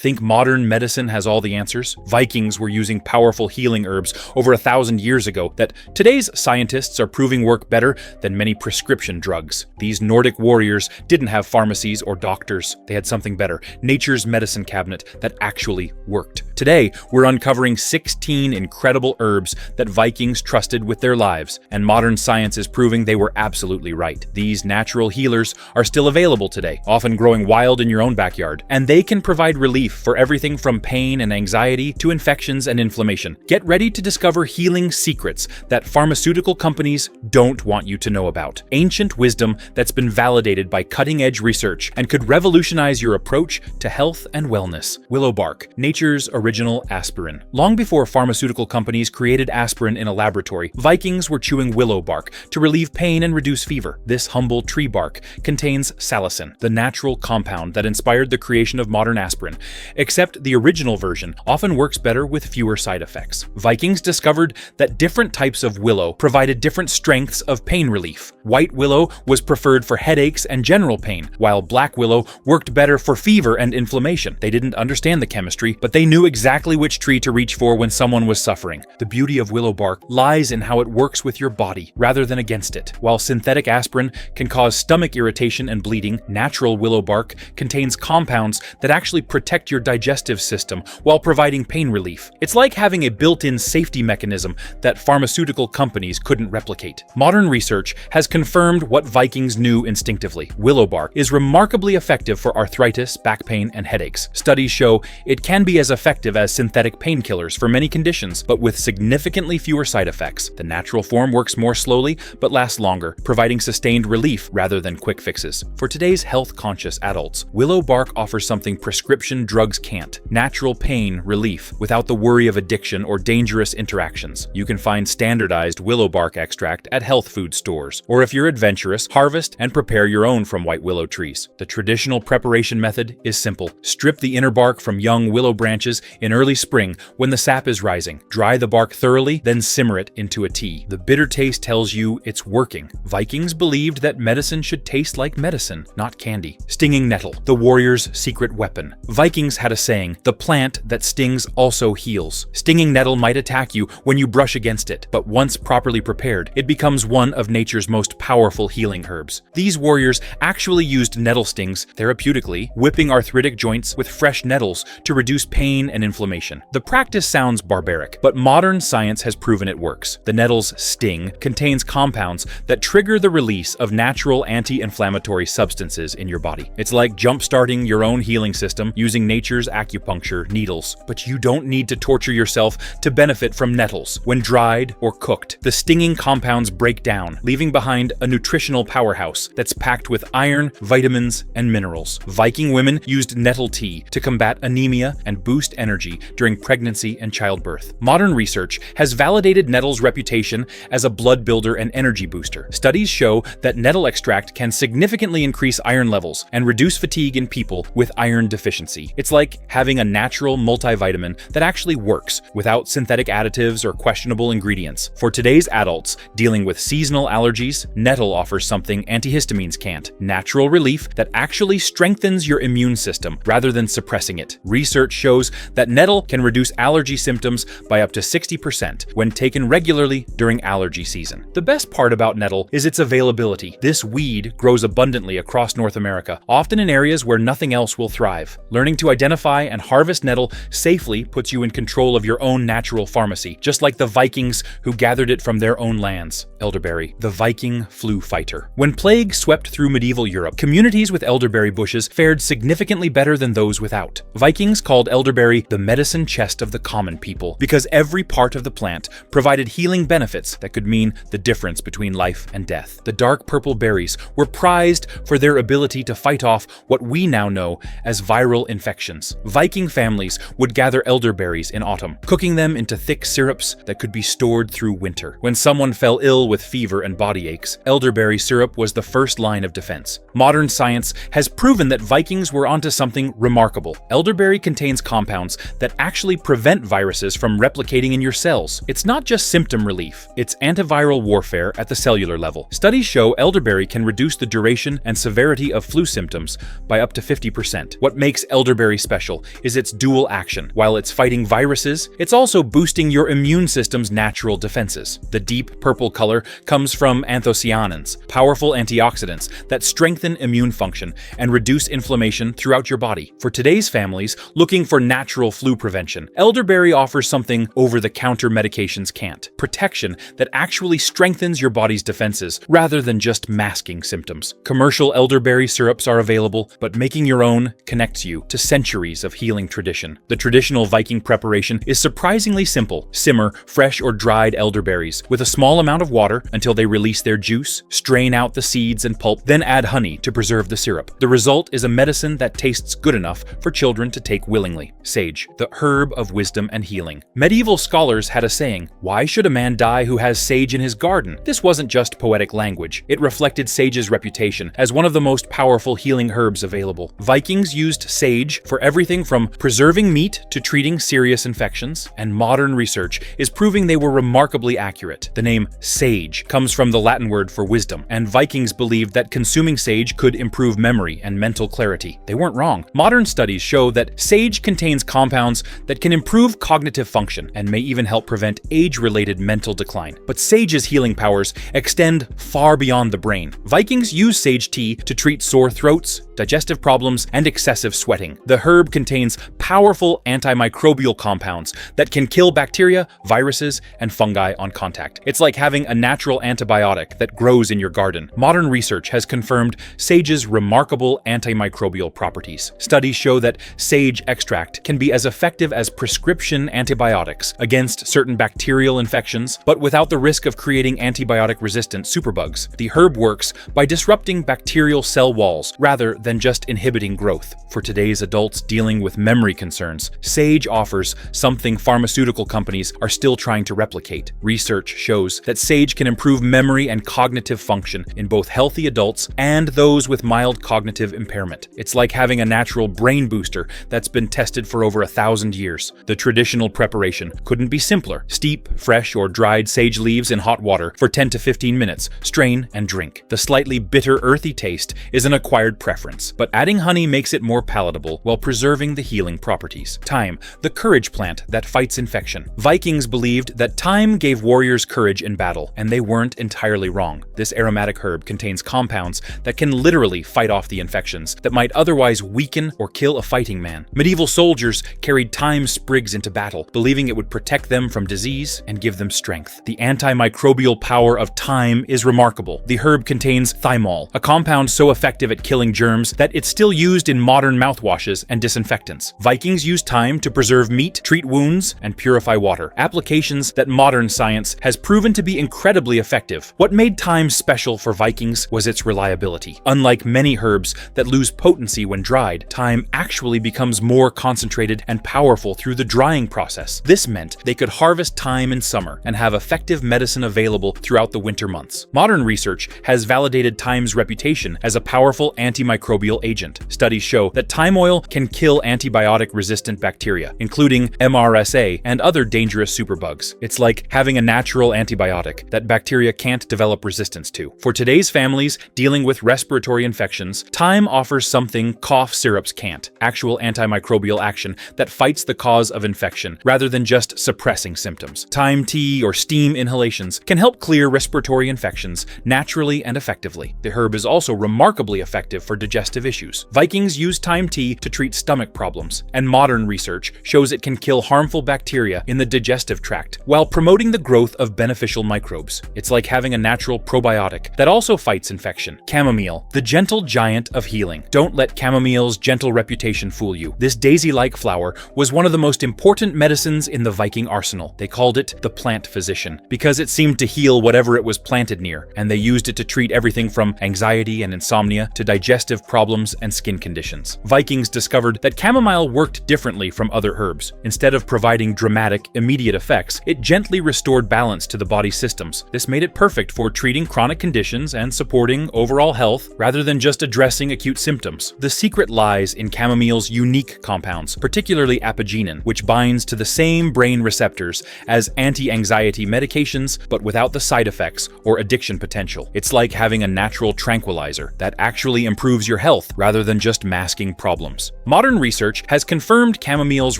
Think modern medicine has all the answers? Vikings were using powerful healing herbs over 1,000 years ago that today's scientists are proving work better than many prescription drugs. These Nordic warriors didn't have pharmacies or doctors. They had something better, nature's medicine cabinet that actually worked. Today, we're uncovering 16 incredible herbs that Vikings trusted with their lives, and modern science is proving they were absolutely right. These natural healers are still available today, often growing wild in your own backyard, and they can provide relief for everything from pain and anxiety to infections and inflammation. Get ready to discover healing secrets that pharmaceutical companies don't want you to know about. Ancient wisdom that's been validated by cutting-edge research and could revolutionize your approach to health and wellness. Willow Bark, nature's original aspirin. Long before pharmaceutical companies created aspirin in a laboratory, Vikings were chewing willow bark to relieve pain and reduce fever. This humble tree bark contains salicin, the natural compound that inspired the creation of modern aspirin, except the original version often works better with fewer side effects. Vikings discovered that different types of willow provided different strengths of pain relief. White willow was preferred for headaches and general pain, while black willow worked better for fever and inflammation. They didn't understand the chemistry, but they knew exactly which tree to reach for when someone was suffering. The beauty of willow bark lies in how it works with your body rather than against it. While synthetic aspirin can cause stomach irritation and bleeding, natural willow bark contains compounds that actually protect your digestive system while providing pain relief. It's like having a built-in safety mechanism that pharmaceutical companies couldn't replicate. Modern research has confirmed what Vikings knew instinctively. Willow bark is remarkably effective for arthritis, back pain, and headaches. Studies show it can be as effective as synthetic painkillers for many conditions, but with significantly fewer side effects. The natural form works more slowly, but lasts longer, providing sustained relief rather than quick fixes. For today's health-conscious adults, willow bark offers something prescription drugs can't: natural pain relief without the worry of addiction or dangerous interactions. You can find standardized willow bark extract at health food stores, or if you're adventurous, harvest and prepare your own from white willow trees. The traditional preparation method is simple. Strip the inner bark from young willow branches in early spring when the sap is rising. Dry the bark thoroughly, then simmer it into a tea. The bitter taste tells you it's working. Vikings believed that medicine should taste like medicine, not candy. Stinging nettle, the warrior's secret weapon. Vikings had a saying, "The plant that stings also heals." Stinging nettle might attack you when you brush against it, but once properly prepared, it becomes one of nature's most powerful healing herbs. These warriors actually used nettle stings therapeutically, whipping arthritic joints with fresh nettles to reduce pain and inflammation. The practice sounds barbaric, but modern science has proven it works. The nettle's sting contains compounds that trigger the release of natural anti-inflammatory substances in your body. It's like jump-starting your own healing system using nature's acupuncture needles. But you don't need to torture yourself to benefit from nettles. When dried or cooked, the stinging compounds break down, leaving behind a nutritional powerhouse that's packed with iron, vitamins, and minerals. Viking women used nettle tea to combat anemia and boost energy during pregnancy and childbirth. Modern research has validated nettle's reputation as a blood builder and energy booster. Studies show that nettle extract can significantly increase iron levels and reduce fatigue in people with iron deficiency. It's like having a natural multivitamin that actually works without synthetic additives or questionable ingredients. For today's adults dealing with seasonal allergies, nettle offers something antihistamines can't: natural relief that actually strengthens your immune system rather than suppressing it. Research shows that nettle can reduce allergy symptoms by up to 60% when taken regularly during allergy season. The best part about nettle is its availability. This weed grows abundantly across North America, often in areas where nothing else will thrive. Learning to identify and harvest nettle safely puts you in control of your own natural pharmacy, just like the Vikings who gathered it from their own lands. Elderberry, the Viking flu fighter. When plague swept through medieval Europe, communities with elderberry bushes fared significantly better than those without. Vikings called elderberry the medicine chest of the common people because every part of the plant provided healing benefits that could mean the difference between life and death. The dark purple berries were prized for their ability to fight off what we now know as viral infections. Viking families would gather elderberries in autumn, cooking them into thick syrups that could be stored through winter. When someone fell ill with fever and body aches, elderberry syrup was the first line of defense. Modern science has proven that Vikings were onto something remarkable. Elderberry contains compounds that actually prevent viruses from replicating in your cells. It's not just symptom relief, it's antiviral warfare at the cellular level. Studies show elderberry can reduce the duration and severity of flu symptoms by up to 50%. What makes elderberry very special is its dual action. While it's fighting viruses, it's also boosting your immune system's natural defenses. The deep purple color comes from anthocyanins, powerful antioxidants that strengthen immune function and reduce inflammation throughout your body. For today's families looking for natural flu prevention, elderberry offers something over-the-counter medications can't: protection that actually strengthens your body's defenses rather than just masking symptoms. Commercial elderberry syrups are available, but making your own connects you to centuries of healing tradition. The traditional Viking preparation is surprisingly simple. Simmer fresh or dried elderberries with a small amount of water until they release their juice, strain out the seeds and pulp, then add honey to preserve the syrup. The result is a medicine that tastes good enough for children to take willingly. Sage, the herb of wisdom and healing. Medieval scholars had a saying, "Why should a man die who has sage in his garden?" This wasn't just poetic language. It reflected sage's reputation as one of the most powerful healing herbs available. Vikings used sage for everything from preserving meat to treating serious infections, and modern research is proving they were remarkably accurate. The name sage comes from the Latin word for wisdom, and Vikings believed that consuming sage could improve memory and mental clarity. They weren't wrong. Modern studies show that sage contains compounds that can improve cognitive function and may even help prevent age-related mental decline. But sage's healing powers extend far beyond the brain. Vikings use sage tea to treat sore throats, digestive problems, and excessive sweating. The herb contains powerful antimicrobial compounds that can kill bacteria, viruses, and fungi on contact. It's like having a natural antibiotic that grows in your garden. Modern research has confirmed sage's remarkable antimicrobial properties. Studies show that sage extract can be as effective as prescription antibiotics against certain bacterial infections, but without the risk of creating antibiotic-resistant superbugs. The herb works by disrupting bacterial cell walls rather than just inhibiting growth. For today's adults dealing with memory concerns, sage offers something pharmaceutical companies are still trying to replicate. Research shows that sage can improve memory and cognitive function in both healthy adults and those with mild cognitive impairment. It's like having a natural brain booster that's been tested for over 1,000 years. The traditional preparation couldn't be simpler. Steep fresh or dried sage leaves in hot water for 10 to 15 minutes, strain and drink. The slightly bitter, earthy taste is an acquired preference, but adding honey makes it more palatable while preserving the healing properties. Thyme, the courage plant that fights infection. Vikings believed that thyme gave warriors courage in battle, and they weren't entirely wrong. This aromatic herb contains compounds that can literally fight off the infections that might otherwise weaken or kill a fighting man. Medieval soldiers carried thyme sprigs into battle, believing it would protect them from disease and give them strength. The antimicrobial power of thyme is remarkable. The herb contains thymol, a compound so effective at killing germs that it's still used in modern mouthwashes and disinfectants. Vikings used thyme to preserve meat, treat wounds, and purify water, applications that modern science has proven to be incredibly effective. What made thyme special for Vikings was its reliability. Unlike many herbs that lose potency when dried, thyme actually becomes more concentrated and powerful through the drying process. This meant they could harvest thyme in summer and have effective medicine available throughout the winter months. Modern research has validated thyme's reputation as a powerful antimicrobial agent. Studies show that thyme oil can kill antibiotic-resistant bacteria, including MRSA and other dangerous superbugs. It's like having a natural antibiotic that bacteria can't develop resistance to. For today's families dealing with respiratory infections, thyme offers something cough syrups can't: actual antimicrobial action that fights the cause of infection rather than just suppressing symptoms. Thyme tea or steam inhalations can help clear respiratory infections naturally and effectively. The herb is also remarkably effective for digestive issues. Vikings used thyme tea to treat stomach problems, and modern research shows it can kill harmful bacteria in the digestive tract while promoting the growth of beneficial microbes. It's like having a natural probiotic that also fights infection. Chamomile, the gentle giant of healing. Don't let chamomile's gentle reputation fool you. This daisy-like flower was one of the most important medicines in the Viking arsenal. They called it the plant physician because it seemed to heal whatever it was planted near, and they used it to treat everything from anxiety and insomnia to digestive problems and skin conditions. Vikings discovered that chamomile worked differently from other herbs. Instead of providing dramatic, immediate effects, it gently restored balance to the body's systems. This made it perfect for treating chronic conditions and supporting overall health rather than just addressing acute symptoms. The secret lies in chamomile's unique compounds, particularly apigenin, which binds to the same brain receptors as anti-anxiety medications, but without the side effects or addiction potential. It's like having a natural tranquilizer that actually improves your health rather than just masking problems. Modern research has confirmed chamomile's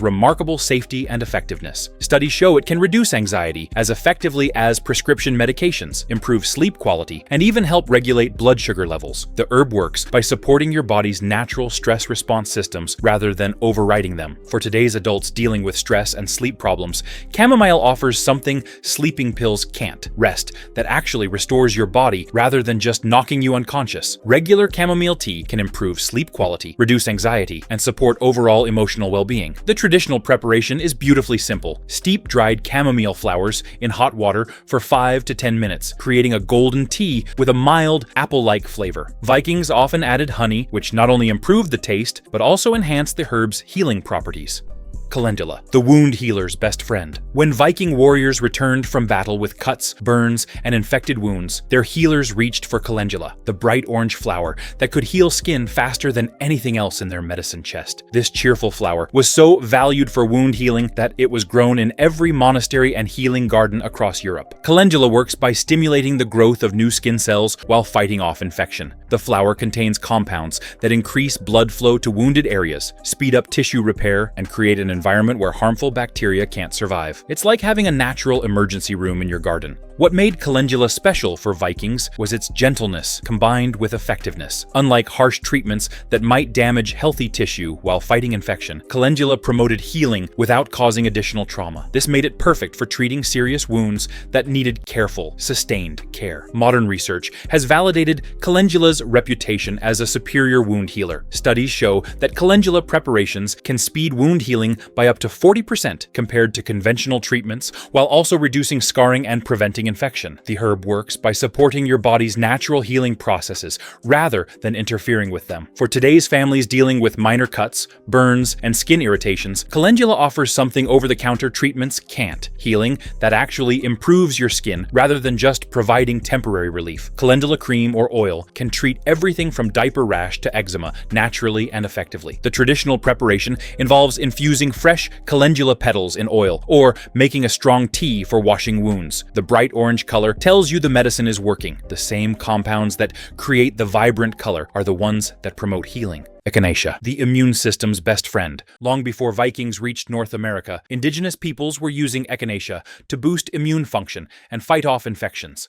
remarkable safety and effectiveness. Studies show it can reduce anxiety as effectively as prescription medications, improve sleep quality, and even help regulate blood sugar levels. The herb works by supporting your body's natural stress response systems rather than overriding them. For today's adults dealing with stress and sleep problems, chamomile offers something sleeping pills can't: rest that actually restores your body rather than just knocking you unconscious. Regular chamomile tea can improve sleep quality, reduce anxiety, and support overall emotional well-being. The traditional preparation is beautifully simple. Steep dried chamomile flowers in hot water for 5 to 10 minutes, creating a golden tea with a mild, apple-like flavor. Vikings often added honey, which not only improved the taste, but also enhanced the herb's healing properties. Calendula, the wound healer's best friend. When Viking warriors returned from battle with cuts, burns, and infected wounds, their healers reached for calendula, the bright orange flower that could heal skin faster than anything else in their medicine chest. This cheerful flower was so valued for wound healing that it was grown in every monastery and healing garden across Europe. Calendula works by stimulating the growth of new skin cells while fighting off infection. The flower contains compounds that increase blood flow to wounded areas, speed up tissue repair, and create an environment where harmful bacteria can't survive. It's like having a natural emergency room in your garden. What made calendula special for Vikings was its gentleness combined with effectiveness. Unlike harsh treatments that might damage healthy tissue while fighting infection, calendula promoted healing without causing additional trauma. This made it perfect for treating serious wounds that needed careful, sustained care. Modern research has validated calendula's reputation as a superior wound healer. Studies show that calendula preparations can speed wound healing by up to 40% compared to conventional treatments, while also reducing scarring and preventing infection. The herb works by supporting your body's natural healing processes rather than interfering with them. For today's families dealing with minor cuts, burns, and skin irritations, calendula offers something over-the-counter treatments can't: healing that actually improves your skin rather than just providing temporary relief. Calendula cream or oil can treat everything from diaper rash to eczema naturally and effectively. The traditional preparation involves infusing fresh calendula petals in oil or making a strong tea for washing wounds. The bright orange color tells you the medicine is working. The same compounds that create the vibrant color are the ones that promote healing. Echinacea, the immune system's best friend. Long before Vikings reached North America, indigenous peoples were using echinacea to boost immune function and fight off infections.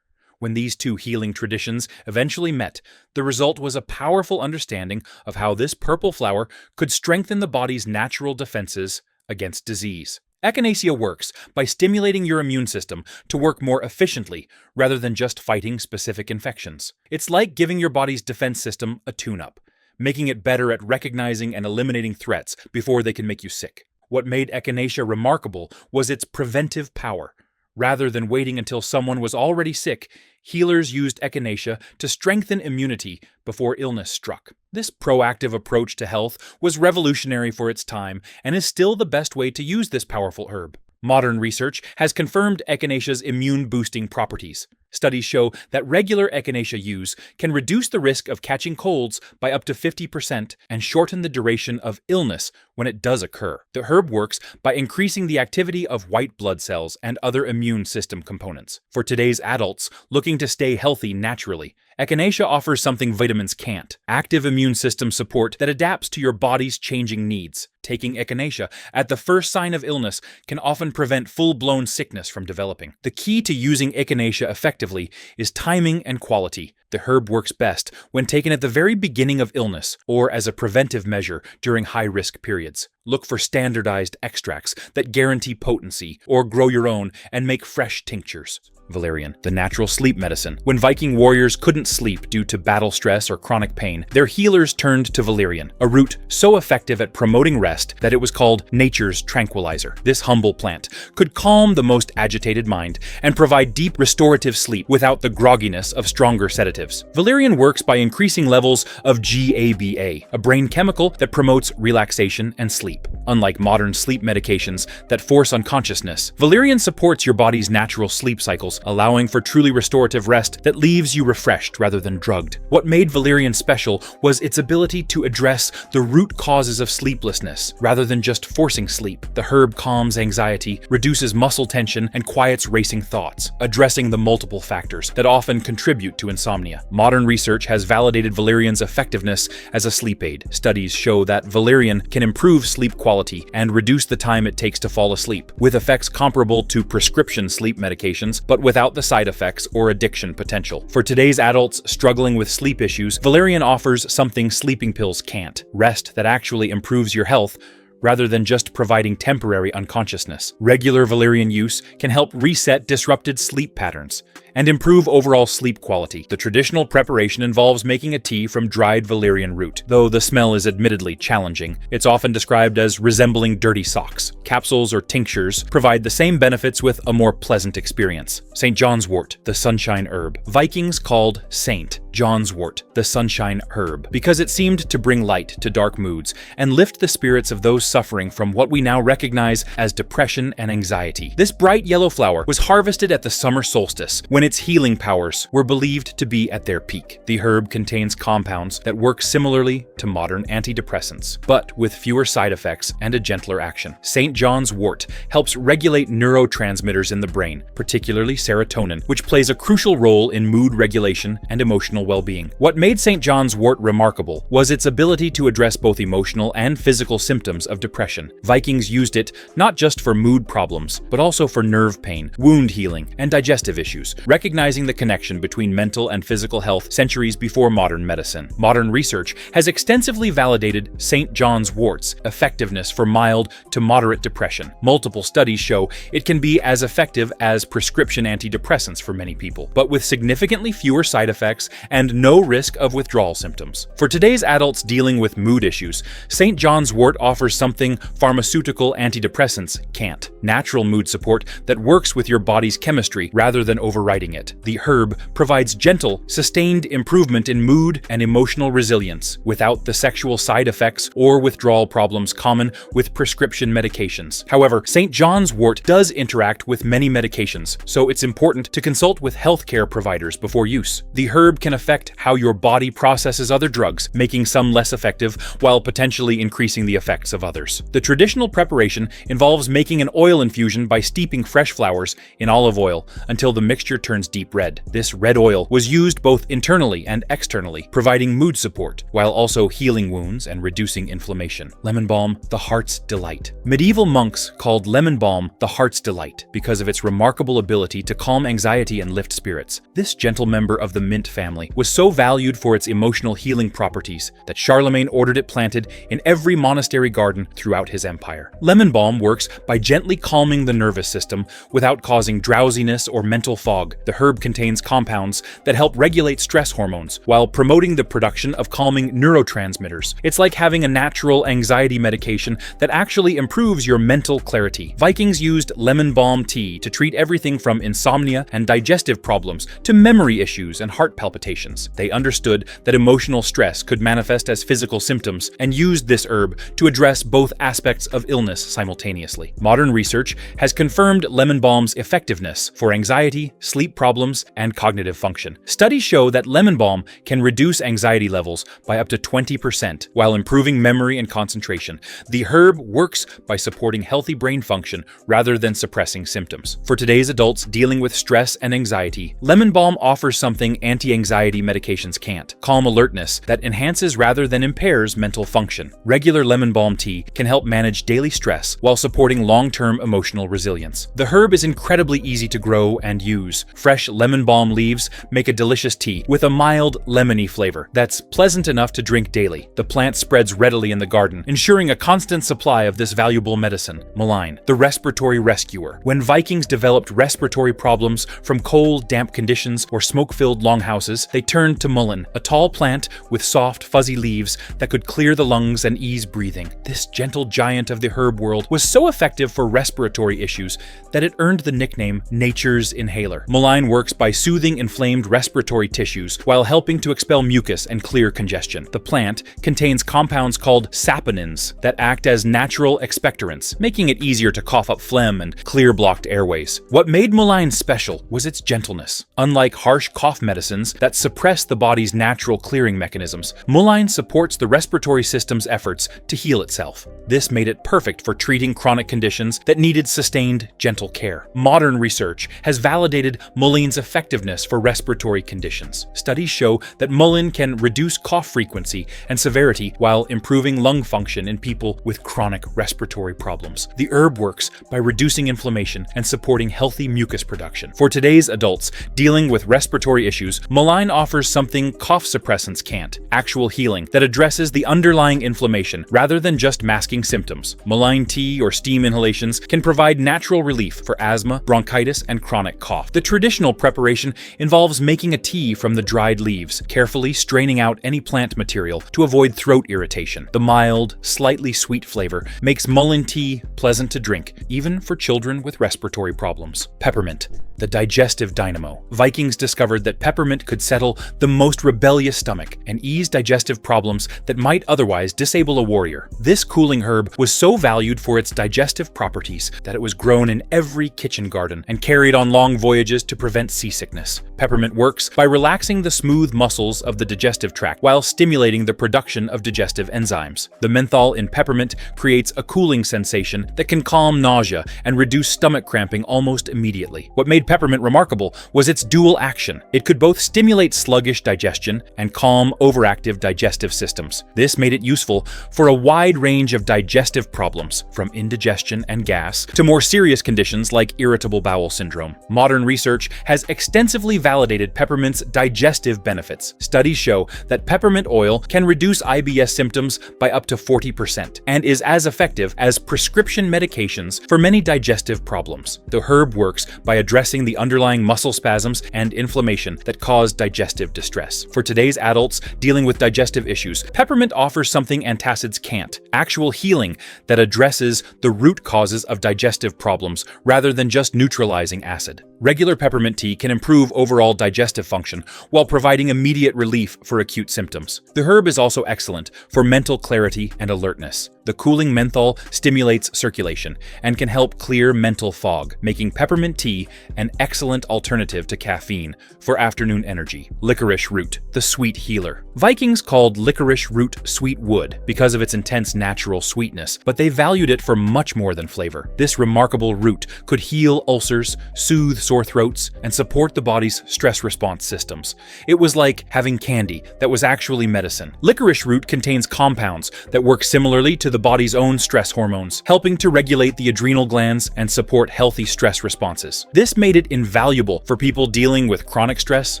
When these two healing traditions eventually met, the result was a powerful understanding of how this purple flower could strengthen the body's natural defenses against disease. Echinacea works by stimulating your immune system to work more efficiently rather than just fighting specific infections. It's like giving your body's defense system a tune-up, making it better at recognizing and eliminating threats before they can make you sick. What made Echinacea remarkable was its preventive power. Rather than waiting until someone was already sick, healers used Echinacea to strengthen immunity before illness struck. This proactive approach to health was revolutionary for its time and is still the best way to use this powerful herb. Modern research has confirmed Echinacea's immune-boosting properties. Studies show that regular Echinacea use can reduce the risk of catching colds by up to 50% and shorten the duration of illness when it does occur. The herb works by increasing the activity of white blood cells and other immune system components. For today's adults looking to stay healthy naturally, Echinacea offers something vitamins can't: active immune system support that adapts to your body's changing needs. Taking Echinacea at the first sign of illness can often prevent full-blown sickness from developing. The key to using Echinacea effectively is timing and quality. The herb works best when taken at the very beginning of illness or as a preventive measure during high-risk periods. Look for standardized extracts that guarantee potency, or grow your own and make fresh tinctures. Valyrian, the natural sleep medicine. When Viking warriors couldn't sleep due to battle stress or chronic pain, their healers turned to Valyrian, a root so effective at promoting rest that it was called nature's tranquilizer. This humble plant could calm the most agitated mind and provide deep restorative sleep without the grogginess of stronger sedatives. Valyrian works by increasing levels of GABA, a brain chemical that promotes relaxation and sleep. Unlike modern sleep medications that force unconsciousness, Valyrian supports your body's natural sleep cycles, allowing for truly restorative rest that leaves you refreshed rather than drugged. What made Valyrian special was its ability to address the root causes of sleeplessness, rather than just forcing sleep. The herb calms anxiety, reduces muscle tension, and quiets racing thoughts, addressing the multiple factors that often contribute to insomnia. Modern research has validated Valyrian's effectiveness as a sleep aid. Studies show that Valyrian can improve sleep quality and reduce the time it takes to fall asleep, with effects comparable to prescription sleep medications, but without the side effects or addiction potential. For today's adults struggling with sleep issues, Valyrian offers something sleeping pills can't: rest that actually improves your health, rather than just providing temporary unconsciousness. Regular Valyrian use can help reset disrupted sleep patterns and improve overall sleep quality. The traditional preparation involves making a tea from dried Valyrian root. Though the smell is admittedly challenging, it's often described as resembling dirty socks. Capsules or tinctures provide the same benefits with a more pleasant experience. St. Johns Wort, the sunshine herb. Vikings called St. Johns Wort the sunshine herb because it seemed to bring light to dark moods and lift the spirits of those suffering from what we now recognize as depression and anxiety. This bright yellow flower was harvested at the summer solstice, when its healing powers were believed to be at their peak. The herb contains compounds that work similarly to modern antidepressants, but with fewer side effects and a gentler action. St. John's wort helps regulate neurotransmitters in the brain, particularly serotonin, which plays a crucial role in mood regulation and emotional well-being. What made St. John's wort remarkable was its ability to address both emotional and physical symptoms of depression. Vikings used it not just for mood problems, but also for nerve pain, wound healing, and digestive issues, recognizing the connection between mental and physical health centuries before modern medicine. Modern research has extensively validated St. John's wort's effectiveness for mild to moderate depression. Multiple studies show it can be as effective as prescription antidepressants for many people, but with significantly fewer side effects and no risk of withdrawal symptoms. For today's adults dealing with mood issues, St. John's wort offers something pharmaceutical antidepressants can't: natural mood support that works with your body's chemistry rather than overriding it. The herb provides gentle, sustained improvement in mood and emotional resilience without the sexual side effects or withdrawal problems common with prescription medications. However, St. John's wort does interact with many medications, so it's important to consult with healthcare providers before use. The herb can affect how your body processes other drugs, making some less effective while potentially increasing the effects of others. The traditional preparation involves making an oil infusion by steeping fresh flowers in olive oil until the mixture turns deep red. This red oil was used both internally and externally, providing mood support while also healing wounds and reducing inflammation. Lemon balm, the heart's delight. Medieval monks called lemon balm the heart's delight because of its remarkable ability to calm anxiety and lift spirits. This gentle member of the mint family was so valued for its emotional healing properties that Charlemagne ordered it planted in every monastery garden throughout his empire. Lemon balm works by gently calming the nervous system without causing drowsiness or mental fog. The herb contains compounds that help regulate stress hormones while promoting the production of calming neurotransmitters. It's like having a natural anxiety medication that actually improves your mental clarity. Vikings used lemon balm tea to treat everything from insomnia and digestive problems to memory issues and heart palpitations. They understood that emotional stress could manifest as physical symptoms and used this herb to address both aspects of illness simultaneously. Modern research has confirmed lemon balm's effectiveness for anxiety, sleep problems, and cognitive function. Studies show that lemon balm can reduce anxiety levels by up to 20% while improving memory and concentration. The herb works by supporting healthy brain function rather than suppressing symptoms. For today's adults dealing with stress and anxiety, lemon balm offers something anti-anxiety anxiety medications can't. Calm alertness that enhances rather than impairs mental function. Regular lemon balm tea can help manage daily stress while supporting long-term emotional resilience. The herb is incredibly easy to grow and use. Fresh lemon balm leaves make a delicious tea with a mild, lemony flavor that's pleasant enough to drink daily. The plant spreads readily in the garden, ensuring a constant supply of this valuable medicine. Malign, the respiratory rescuer. When Vikings developed respiratory problems from cold, damp conditions or smoke-filled longhouses, they turned to mullein, a tall plant with soft, fuzzy leaves that could clear the lungs and ease breathing. This gentle giant of the herb world was so effective for respiratory issues that it earned the nickname Nature's Inhaler. Malign works by soothing inflamed respiratory tissues while helping to expel mucus and clear congestion. The plant contains compounds called saponins that act as natural expectorants, making it easier to cough up phlegm and clear blocked airways. What made Malign special was its gentleness. Unlike harsh cough medicines that suppress the body's natural clearing mechanisms, Malign supports the respiratory system's efforts to heal itself. This made it perfect for treating chronic conditions that needed sustained, gentle care. Modern research has validated Mullein's effectiveness for respiratory conditions. Studies show that mullein can reduce cough frequency and severity while improving lung function in people with chronic respiratory problems. The herb works by reducing inflammation and supporting healthy mucus production. For today's adults dealing with respiratory issues, Malign offers something cough suppressants can't: actual healing that addresses the underlying inflammation rather than just masking symptoms. Malign tea or steam inhalations can provide natural relief for asthma, bronchitis, and chronic cough. The traditional preparation involves making a tea from the dried leaves, carefully straining out any plant material to avoid throat irritation. The mild, slightly sweet flavor makes mullein tea pleasant to drink, even for children with respiratory problems. Peppermint, the digestive dynamo. Vikings discovered that peppermint could settle the most rebellious stomach and ease digestive problems that might otherwise disable a warrior. This cooling herb was so valued for its digestive properties that it was grown in every kitchen garden and carried on long voyages to prevent seasickness. Peppermint works by relaxing the smooth muscles of the digestive tract while stimulating the production of digestive enzymes. The menthol in peppermint creates a cooling sensation that can calm nausea and reduce stomach cramping almost immediately. What made peppermint remarkable was its dual action. It could both stimulate sluggish digestion and calm overactive digestive systems. This made it useful for a wide range of digestive problems, from indigestion and gas to more serious conditions like irritable bowel syndrome. Modern research has extensively validated peppermint's digestive benefits. Studies show that peppermint oil can reduce IBS symptoms by up to 40% and is as effective as prescription medications for many digestive problems. The herb works by addressing the underlying muscle spasms and inflammation that cause digestive distress. For today's adults dealing with digestive issues, peppermint offers something antacids can't: actual healing that addresses the root causes of digestive problems rather than just neutralizing acid. Regular peppermint tea can improve overall digestive function while providing immediate relief for acute symptoms. The herb is also excellent for mental clarity and alertness. The cooling menthol stimulates circulation and can help clear mental fog, making peppermint tea an excellent alternative to caffeine for afternoon energy. Licorice root, the sweet healer. Vikings called licorice root sweet wood because of its intense natural sweetness, but they valued it for much more than flavor. This remarkable root could heal ulcers, soothe sore throats, and support the body's stress response systems. It was like having candy that was actually medicine. Licorice root contains compounds that work similarly to the body's own stress hormones, helping to regulate the adrenal glands and support healthy stress responses. This made it invaluable for people dealing with chronic stress,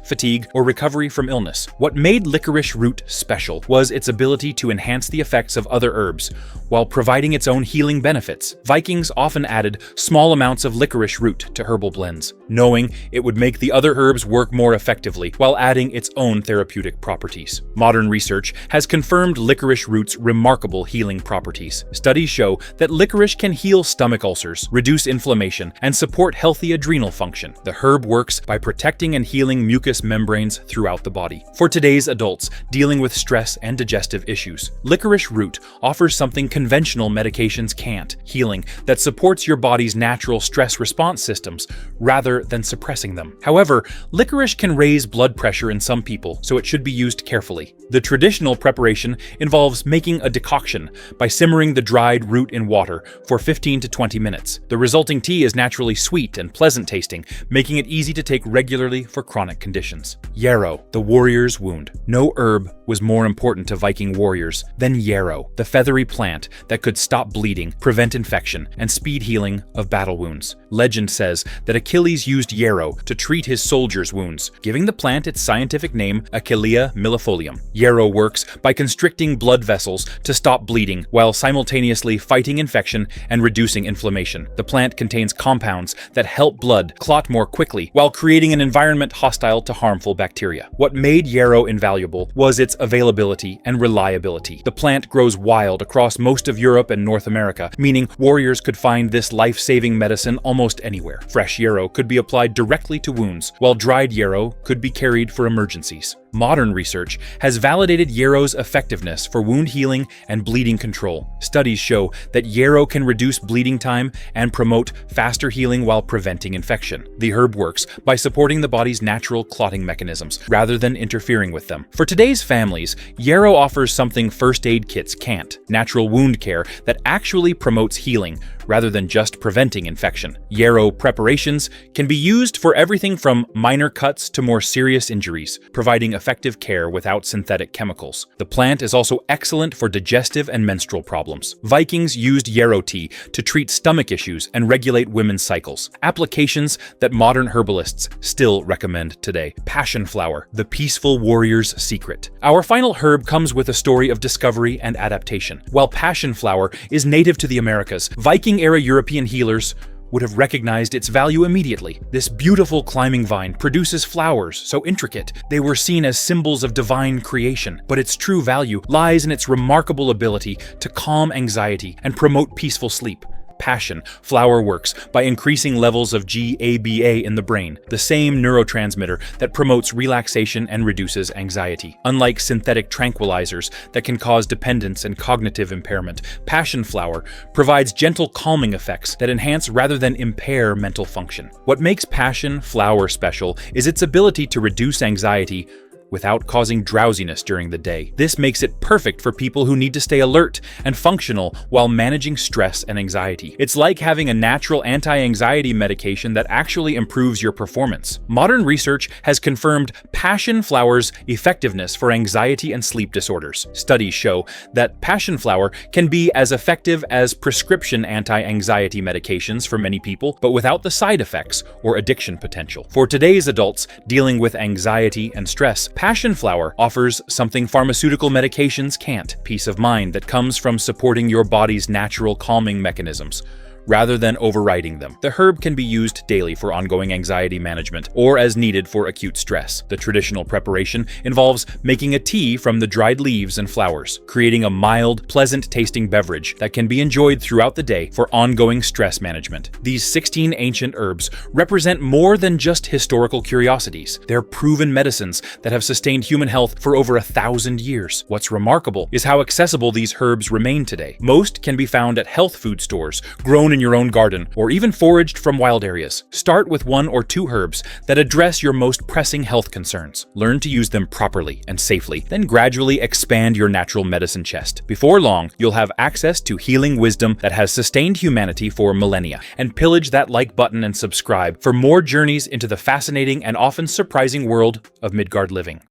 fatigue, or recovery from illness. What made licorice root special was its ability to enhance the effects of other herbs while providing its own healing benefits. Vikings often added small amounts of licorice root to herbal blends, knowing it would make the other herbs work more effectively while adding its own therapeutic properties. Modern research has confirmed licorice root's remarkable healing properties. Studies show that licorice can heal stomach ulcers, reduce inflammation, and support healthy adrenal function. The herb works by protecting and healing mucous membranes throughout the body. For today's adults dealing with stress and digestive issues, licorice root offers something conventional medications can't: healing that supports your body's natural stress response systems rather than suppressing them. However, licorice can raise blood pressure in some people, so it should be used carefully. The traditional preparation involves making a decoction by by simmering the dried root in water for 15 to 20 minutes. The resulting tea is naturally sweet and pleasant tasting, making it easy to take regularly for chronic conditions. Yrow, the warrior's wound. No herb was more important to Viking warriors than Yrow, the feathery plant that could stop bleeding, prevent infection, and speed healing of battle wounds. Legend says that Achilles used Yrow to treat his soldiers' wounds, giving the plant its scientific name Achillea millefolium. Yrow works by constricting blood vessels to stop bleeding while simultaneously fighting infection and reducing inflammation. The plant contains compounds that help blood clot more quickly while creating an environment hostile to harmful bacteria. What made Yrow invaluable was its availability and reliability. The plant grows wild across most of Europe and North America, meaning warriors could find this life-saving medicine almost anywhere. Fresh Yrow could be applied directly to wounds, while dried Yrow could be carried for emergencies. Modern research has validated Yarrow's effectiveness for wound healing and bleeding control. Studies show that Yrow can reduce bleeding time and promote faster healing while preventing infection. The herb works by supporting the body's natural clotting mechanisms rather than interfering with them. For today's families, Yrow offers something first aid kits can't: natural wound care that actually promotes healing rather than just preventing infection. Yrow preparations can be used for everything from minor cuts to more serious injuries, providing effective care without synthetic chemicals. The plant is also excellent for digestive and menstrual problems. Vikings used Yrow tea to treat stomach issues and regulate women's cycles, applications that modern herbalists still recommend today. Passion flower, the peaceful warrior's secret. Our final herb comes with a story of discovery and adaptation. While passion flower is native to the Americas, Viking-era European healers would have recognized its value immediately. This beautiful climbing vine produces flowers so intricate they were seen as symbols of divine creation, but its true value lies in its remarkable ability to calm anxiety and promote peaceful sleep. Passion flower works by increasing levels of GABA in the brain, the same neurotransmitter that promotes relaxation and reduces anxiety. Unlike synthetic tranquilizers that can cause dependence and cognitive impairment, passion flower provides gentle calming effects that enhance rather than impair mental function. What makes passion flower special is its ability to reduce anxiety without causing drowsiness during the day. This makes it perfect for people who need to stay alert and functional while managing stress and anxiety. It's like having a natural anti-anxiety medication that actually improves your performance. Modern research has confirmed passion flower's effectiveness for anxiety and sleep disorders. Studies show that passion flower can be as effective as prescription anti-anxiety medications for many people, but without the side effects or addiction potential. For today's adults dealing with anxiety and stress, passion flower offers something pharmaceutical medications can't: peace of mind that comes from supporting your body's natural calming mechanisms rather than overriding them. The herb can be used daily for ongoing anxiety management or as needed for acute stress. The traditional preparation involves making a tea from the dried leaves and flowers, creating a mild, pleasant-tasting beverage that can be enjoyed throughout the day for ongoing stress management. These 16 ancient herbs represent more than just historical curiosities. They're proven medicines that have sustained human health for over 1,000 years. What's remarkable is how accessible these herbs remain today. Most can be found at health food stores, grown in your own garden, or even foraged from wild areas. Start with 1 or 2 herbs that address your most pressing health concerns. Learn to use them properly and safely, then gradually expand your natural medicine chest. Before long, you'll have access to healing wisdom that has sustained humanity for millennia. And pillage that like button and subscribe for more journeys into the fascinating and often surprising world of Midgard living.